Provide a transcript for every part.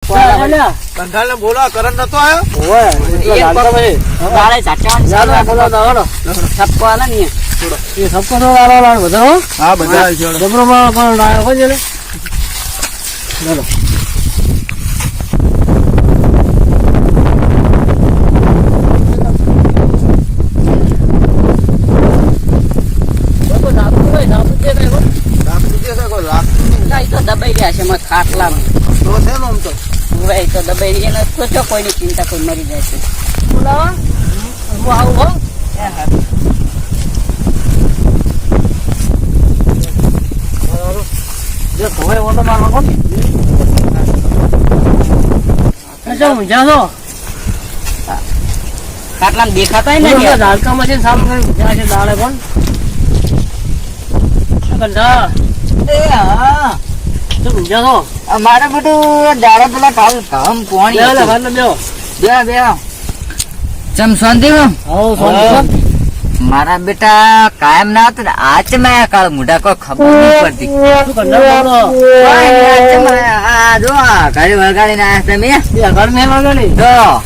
કંઠાળ ને બોલો કરણ નતો આવ્યો દાડે ઝાટકાવાની ઠપકો આલે ને એ સબકો તો વાળો બધા હા બધા જબરો પણ લાયો હોય ને ચાલો દબાઈ રહ્યા છે મત ખાટલામાં તો દબાઈ રહ્યા તો જો કોઈની ચિંતા કોઈ મરી જાય છે બોલાવા હું આવું હો જે ખવાય ઓટો મારવા કોણ ઊંઝા છો ખાટલામાં દેખાતા ને ઝાડકામાં છે સાફ કરી ઊંઝા છે દાડે પણ મારે બધું દાડે પેલા કામ કોણી બે ચમ શાંતિ મારા બેટા કાયમ ના હતો આચ માં કાળ મોઢા કોઈ ખબર નહીં પડતી ગાડી વગાડી ના તમે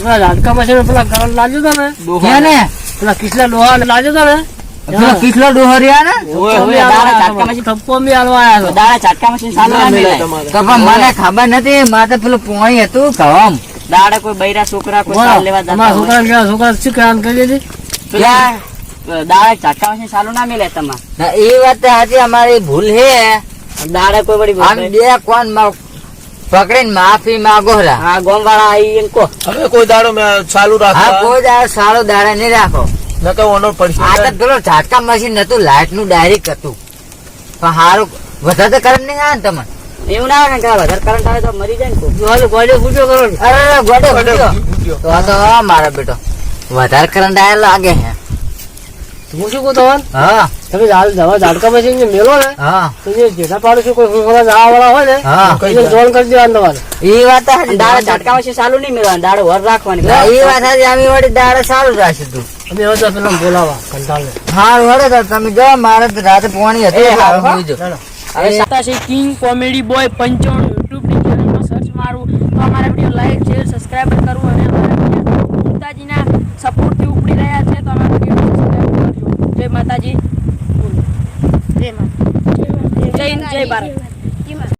ઝાડકામાં છે પેલા કરંટ લાગ્યો હતો ને પેલા કિસલા લોહા લાગ્યો હતો ને કિસલો ડોહરિયા ને મને ખબર નથી મારે પેલું પોણી હતું કમ દાડે કોઈ બૈરા છોકરા દાડે ચાટકા મશીન ચાલુ ના મિલે તમારે એ વાત આજે અમારી ભૂલ હે દાડે કોઈ બડી બે કોણ પકડીને માફી માંગો હા ગોમ વાળા આવી કો હવે કોઈ દાડો ચાલુ રાખો કોઈ દાડો સારો દાડે નહીં રાખો ઝાટકા મશીન નતું લાઈટ નું ડાયરેક્ટ હતું પણ સારું વધારે કરંટ નહીં આવે ને તમે એવું ના આવે ને વધારે કરંટ આવે તો મરી જાય ને ગોડે ફૂટ્યો કરો ગોડે ફૂટ્યો તો મારા બેટો વધારે કરંટ આવે લાગે હે હું શું કહું તમને હા તમે ઝાડકા મશીન મેલો ને તો જે જેઠા પાડું છું કોઈ વાળા હોય ને જોન કરી દેવાનું તમારે એ વાત દાડે ઝાટકા મશીન ચાલુ નહીં મેળવાનું દાડે વર રાખવાની એ વાત અમે વળી દાડે સારું રાખશે તું અમે હવે પેલા બોલાવા કંટાળ હારું હડે તમે જો મારે રાતે પોણી હતી હવે કિંગ કોમેડી બોય 55 યુટ્યુબ ની ચેનલમાં સર્ચ મારું તો અમારા વિડીયો લાઈક શેર સબસ્ક્રાઇબ કરવું અને અમારા માતાજીના સપોર્ટ થી ઉપડી રહ્યા છે તો અમારા વિડીયો સબસ્ક્રાઇબ કરજો જય માતાજી જય ભારત